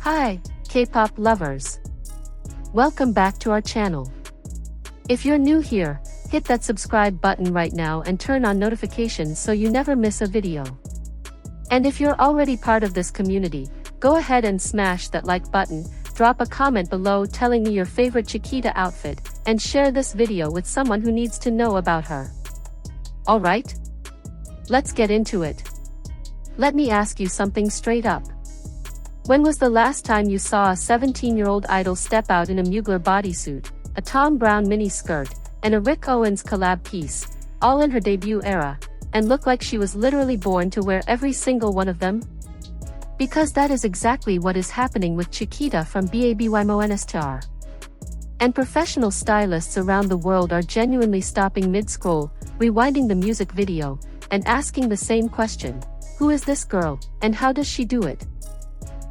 Hi, K-pop lovers. Welcome back to our channel. If you're new here, hit that subscribe button right now and turn on notifications so you never miss a video. And if you're already part of this community, go ahead and smash that like button, drop a comment below telling me your favorite CHIQUITA outfit, and share this video with someone who needs to know about her. Alright? Let's get into it. Let me ask you something straight up. When was the last time you saw a 17-year-old idol step out in a Mugler bodysuit, a Tom Brown mini skirt, and a Rick Owens collab piece, all in her debut era, and look like she was literally born to wear every single one of them? Because that is exactly what is happening with CHIQUITA from babymonster. And professional stylists around the world are genuinely stopping mid-scroll, rewinding the music video, and asking the same question: who is this girl, and how does she do it?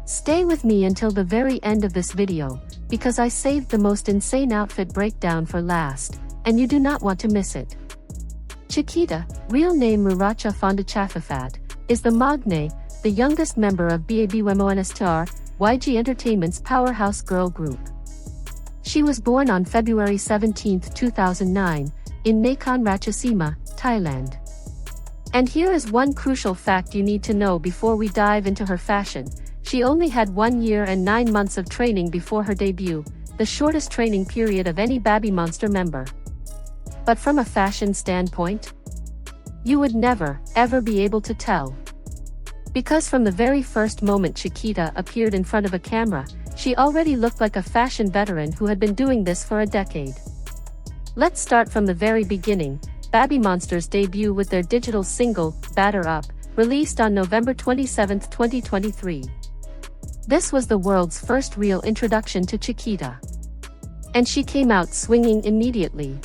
Stay with me until the very end of this video, because I saved the most insane outfit breakdown for last, and you do not want to miss it. CHIQUITA, real name Rora Fondachafafat, is the Magne, the youngest member of babymonster, YG Entertainment's powerhouse girl group. She was born on February 17, 2009, in Nakhon Ratchasima, Thailand. And here is one crucial fact you need to know before we dive into her fashion. She only had 1 year and 9 months of training before her debut, the shortest training period of any babymonster member. But from a fashion standpoint, you would never, ever be able to tell. Because from the very first moment CHIQUITA appeared in front of a camera, she already looked like a fashion veteran who had been doing this for a decade. Let's start from the very beginning. Babymonster's debut with their digital single, Batter Up, released on November 27, 2023. This was the world's first real introduction to CHIQUITA. And she came out swinging immediately.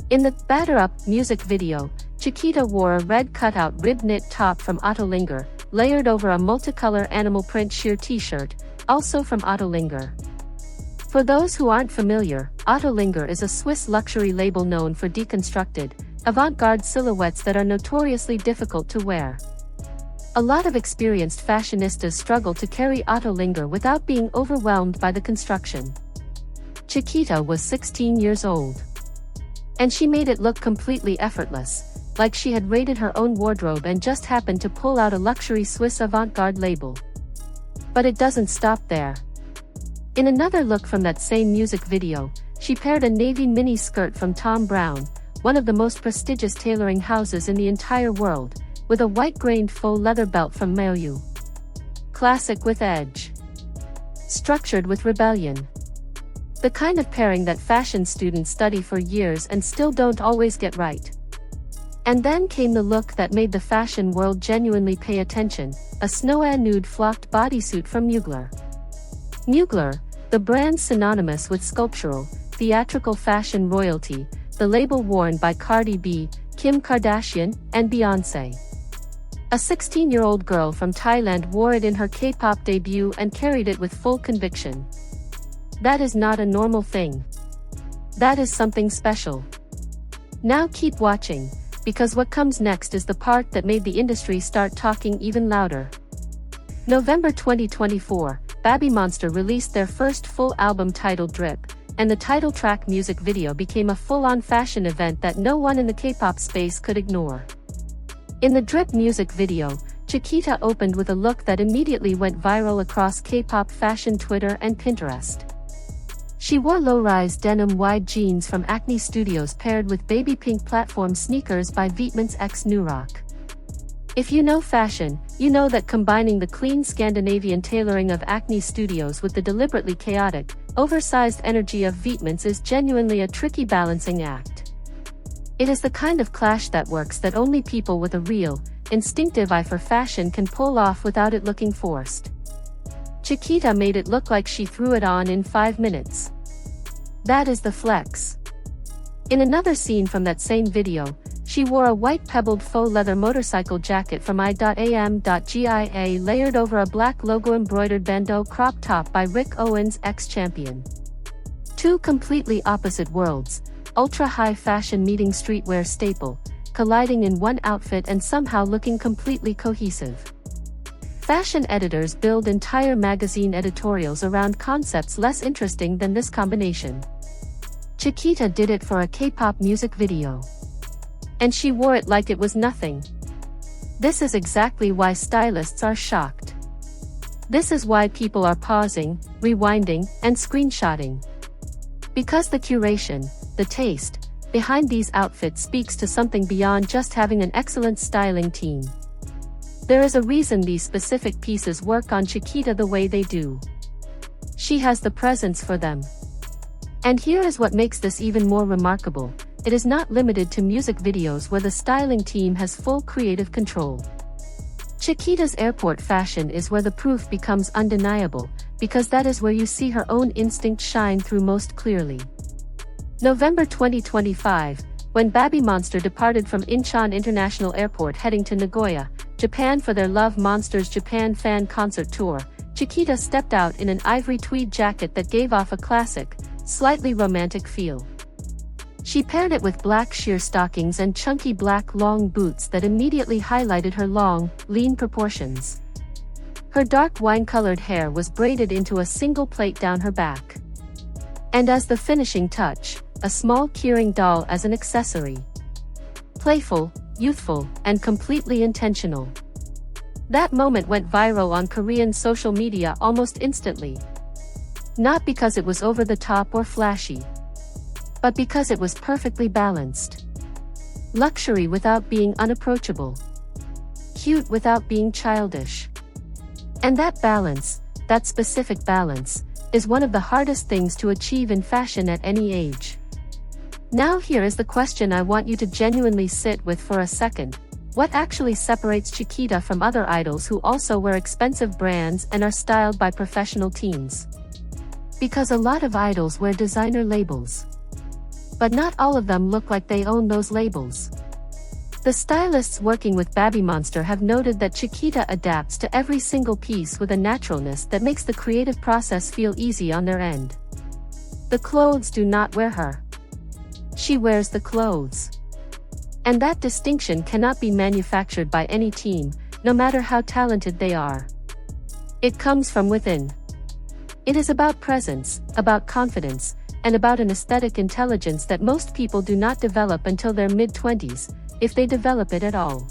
In the Batter Up music video, CHIQUITA wore a red cutout rib knit top from Autolinger, layered over a multicolor animal print sheer t-shirt, also from Autolinger. For those who aren't familiar, Autolinger is a Swiss luxury label known for deconstructed, avant-garde silhouettes that are notoriously difficult to wear. A lot of experienced fashionistas struggle to carry Autolinger without being overwhelmed by the construction. CHIQUITA was 16 years old. And she made it look completely effortless, like she had raided her own wardrobe and just happened to pull out a luxury Swiss avant-garde label. But it doesn't stop there. In another look from that same music video, she paired a navy mini skirt from Tom Brown, one of the most prestigious tailoring houses in the entire world, with a white-grained faux leather belt from Maoyu. Classic with edge. Structured with rebellion. The kind of pairing that fashion students study for years and still don't always get right. And then came the look that made the fashion world genuinely pay attention, a snowy nude flocked bodysuit from Mugler. Mugler, the brand synonymous with sculptural, theatrical fashion royalty, the label worn by Cardi B, Kim Kardashian, and Beyoncé. A 16-year-old girl from Thailand wore it in her K-pop debut and carried it with full conviction. That is not a normal thing. That is something special. Now keep watching, because what comes next is the part that made the industry start talking even louder. November 2024, babymonster released their first full album titled Drip, and the title track music video became a full-on fashion event that no one in the K-pop space could ignore. In the Drip music video, CHIQUITA opened with a look that immediately went viral across K-pop fashion Twitter and Pinterest. She wore low-rise denim wide jeans from Acne Studios paired with baby pink platform sneakers by Vetements x Nurock. If you know fashion, you know that combining the clean Scandinavian tailoring of Acne Studios with the deliberately chaotic, oversized energy of Vetements is genuinely a tricky balancing act. It is the kind of clash that works that only people with a real, instinctive eye for fashion can pull off without it looking forced. CHIQUITA made it look like she threw it on in 5 minutes. That is the flex. In another scene from that same video, she wore a white pebbled faux leather motorcycle jacket from I.am.gia layered over a black logo embroidered bandeau crop top by Rick Owens ex-champion. Two completely opposite worlds, ultra-high fashion meeting streetwear staple, colliding in one outfit and somehow looking completely cohesive. fashion editors build entire magazine editorials around concepts less interesting than this combination. CHIQUITA did it for a K-pop music video. And she wore it like it was nothing. This is exactly why stylists are shocked. This is why people are pausing, rewinding, and screenshotting. Because the curation, the taste, behind these outfits speaks to something beyond just having an excellent styling team. There is a reason these specific pieces work on CHIQUITA the way they do. She has the presence for them. And here is what makes this even more remarkable. It is not limited to music videos where the styling team has full creative control. CHIQUITA's airport fashion is where the proof becomes undeniable, because that is where you see her own instinct shine through most clearly. November 2025, when babymonster departed from Incheon International Airport heading to Nagoya, Japan for their Love Monsters Japan fan concert tour, CHIQUITA stepped out in an ivory tweed jacket that gave off a classic, slightly romantic feel. She paired it with black sheer stockings and chunky black long boots that immediately highlighted her long, lean proportions. Her dark wine-colored hair was braided into a single plait down her back. And as the finishing touch, a small keyring doll as an accessory. Playful, youthful, and completely intentional. That moment went viral on Korean social media almost instantly. Not because it was over the top or flashy, but because it was perfectly balanced. Luxury without being unapproachable. Cute without being childish. And that balance, that specific balance, is one of the hardest things to achieve in fashion at any age. Now here is the question I want you to genuinely sit with for a second. What actually separates CHIQUITA from other idols who also wear expensive brands and are styled by professional teams? Because a lot of idols wear designer labels. But not all of them look like they own those labels. The stylists working with babymonster have noted that CHIQUITA adapts to every single piece with a naturalness that makes the creative process feel easy on their end. The clothes do not wear her. She wears the clothes. And that distinction cannot be manufactured by any team, no matter how talented they are. It comes from within. It is about presence, about confidence, and about an aesthetic intelligence that most people do not develop until their mid-20s, if they develop it at all.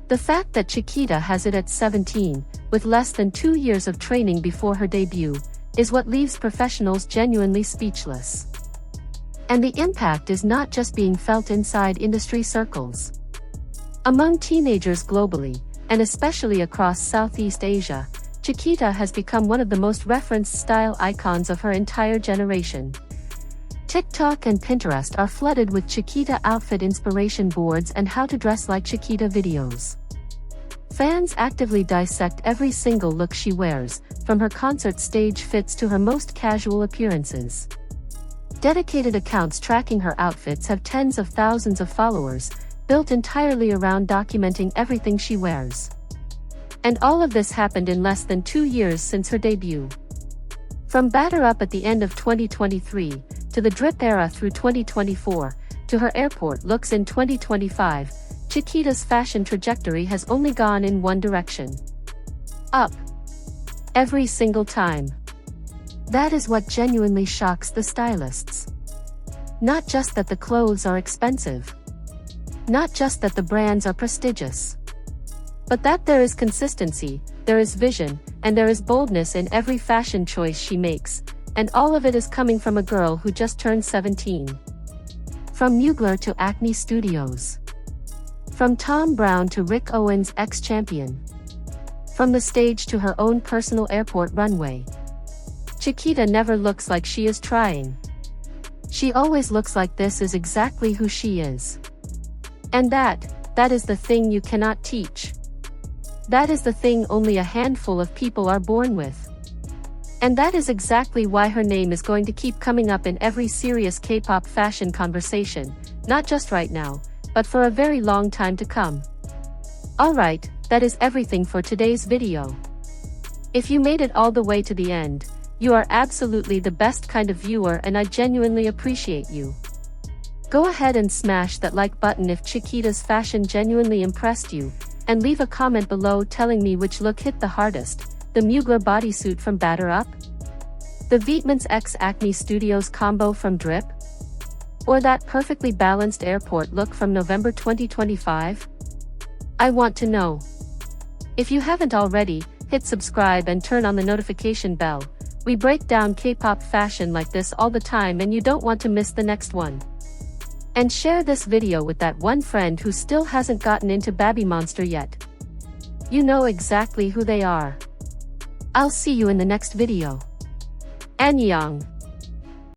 The fact that CHIQUITA has it at 17, with less than 2 years of training before her debut, is what leaves professionals genuinely speechless. And the impact is not just being felt inside industry circles. Among teenagers globally, and especially across Southeast Asia, CHIQUITA has become one of the most referenced style icons of her entire generation. TikTok and Pinterest are flooded with CHIQUITA outfit inspiration boards and how to dress like CHIQUITA videos. Fans actively dissect every single look she wears, from her concert stage fits to her most casual appearances. Dedicated accounts tracking her outfits have tens of thousands of followers, built entirely around documenting everything she wears. And all of this happened in less than 2 years since her debut. From Batter Up at the end of 2023, to the Drip era through 2024, to her airport looks in 2025, CHIQUITA's fashion trajectory has only gone in one direction. Up. Every single time. That is what genuinely shocks the stylists. Not just that the clothes are expensive. Not just that the brands are prestigious. But that there is consistency, there is vision, and there is boldness in every fashion choice she makes, and all of it is coming from a girl who just turned 17. From Mugler to Acne Studios. From Tom Brown to Rick Owens' ex-champion. From the stage to her own personal airport runway. CHIQUITA never looks like she is trying. She always looks like this is exactly who she is. And that is the thing you cannot teach. That is the thing only a handful of people are born with. And that is exactly why her name is going to keep coming up in every serious K-pop fashion conversation, not just right now, but for a very long time to come. Alright, that is everything for today's video. If you made it all the way to the end, you are absolutely the best kind of viewer and I genuinely appreciate you. Go ahead and smash that like button if CHIQUITA's fashion genuinely impressed you, And leave a comment below telling me which look hit the hardest, the Mugler bodysuit from Batter Up? The Vietmans X Acne Studios combo from Drip? Or that perfectly balanced airport look from November 2025? I want to know. If you haven't already, hit subscribe and turn on the notification bell. We break down K-pop fashion like this all the time and you don't want to miss the next one. And share this video with that one friend who still hasn't gotten into babymonster yet. You know exactly who they are. I'll see you in the next video. Ahyeon.